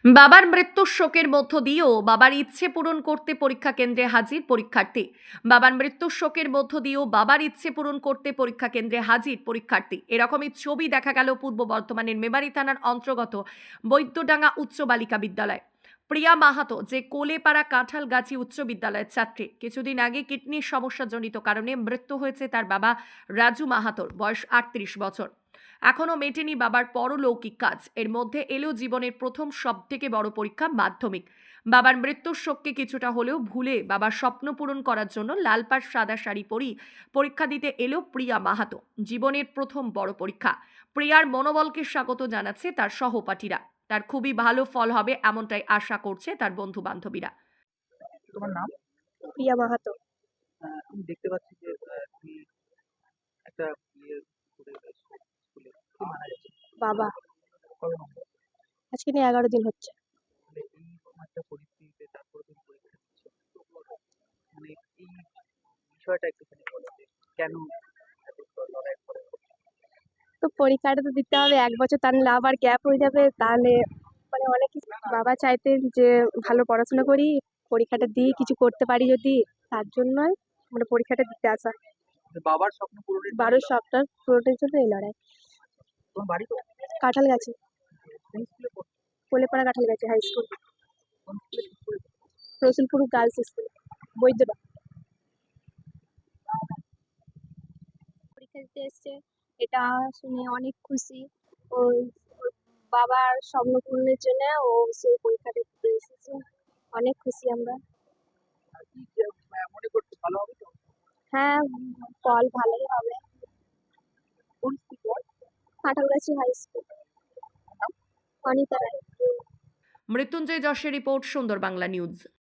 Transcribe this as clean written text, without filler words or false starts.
বাবার মৃত্যুর শোকের মধ্য দিয়েও বাবার ইচ্ছে পূরণ করতে পরীক্ষা কেন্দ্রে হাজির পরীক্ষার্থী। বাবার মৃত্যুর শোকের মধ্য দিয়েও বাবার ইচ্ছে পূরণ করতে পরীক্ষা কেন্দ্রে হাজির পরীক্ষার্থী। এরকমই ছবি দেখা গেল পূর্ব বর্ধমানের মেমারি থানার অন্তর্গত বৈদ্যডাঙ্গা উচ্চ বালিকা বিদ্যালয়। প্রিয়া মাহাতো, যে কোলেপাড়া কাঁঠালগাছি উচ্চ বিদ্যালয়ের ছাত্রী, কিছুদিন আগে কিডনির সমস্যাজনিত কারণে মৃত্যু হয়েছে তার বাবা রাজু মাহাতোর, বয়স 38 বছর। এখনো মেটেনি বাবার পরলৌকিক কাজ। এর মধ্যে এলো জীবনের প্রথম সবথেকে বড় পরীক্ষা, মাধ্যমিক। বাবার মৃত্যুর শোককে কিছুটা হলেও ভুলে বাবার স্বপ্ন পূরণ করার জন্য লাল পাড় সাদা শাড়ি পরেই পরীক্ষা দিতে এলো প্রিয়া মাহাতো। জীবনের প্রথম বড় পরীক্ষা। প্রিয়ার মনোবলকে স্বাগত জানাচ্ছে তার সহপাঠীরা। তার খুবই ভালো ফল হবে এমনটাই আশা করছে তার বন্ধু বান্ধবীরা। তোমার নাম? প্রিয়া মাহাতো। আমি দেখতে পাচ্ছি যে তুমি একটা ইয়ে করে রয়েছো স্কুলে। কে মারা গেছে? বাবা। কত নম্বর? আজকে নিয়ে 11 দিন হচ্ছে। মানে এইরকম একটা পরিস্থিতিতে তারপরে তুমি পরীক্ষা দিচ্ছ। মানে এই বিষয়টা একটুখানি বলো যে কেন এত লড়াই করে? তো পরীক্ষাটা তো দিতে হবে, 1 বছর তা নাহলে আবার গ্যাপ হয়ে যাবে, তাহলে মানে অনেক কিছু। বাবা চাইতেন যে ভালো পড়াশোনা করি, পরীক্ষাটা দিই, কিছু করতে পারি যদি, তার জন্যই মানে পরীক্ষাটা দিতে আসা। যে বাবার স্বপ্ন পূরণের জন্য বারোর সপ্তাহ পুরোটার জন্য এই লড়াই। তোমার বাড়ি তো কাঁঠালগাছি, কোন স্কুলে পড়ো? কোলেপাড়া কাঁঠালগাছি হাই স্কুল, কোন স্কুলে ঠিক করে? রসুলপুর গার্লস স্কুল, বৈদ্যটা। পরীক্ষা দিতে এসছে, এটা শুনে অনেক খুশি। ও ওর বাবার স্বপ্ন পূরণের জন্য ও সেই পরীক্ষাটা দিতে এসেছে। অনেক খুশি আমরা। আর কি যে মনে করছো ভালো হবে তো? হ্যাঁ, ফল ভালোই হবে। কোন স্কুল পড়ো? Kanthalgachhi high school. অনিতা রায়। মৃত্যুঞ্জয় যশের রিপোর্ট, সুন্দর বাংলা নিউজ।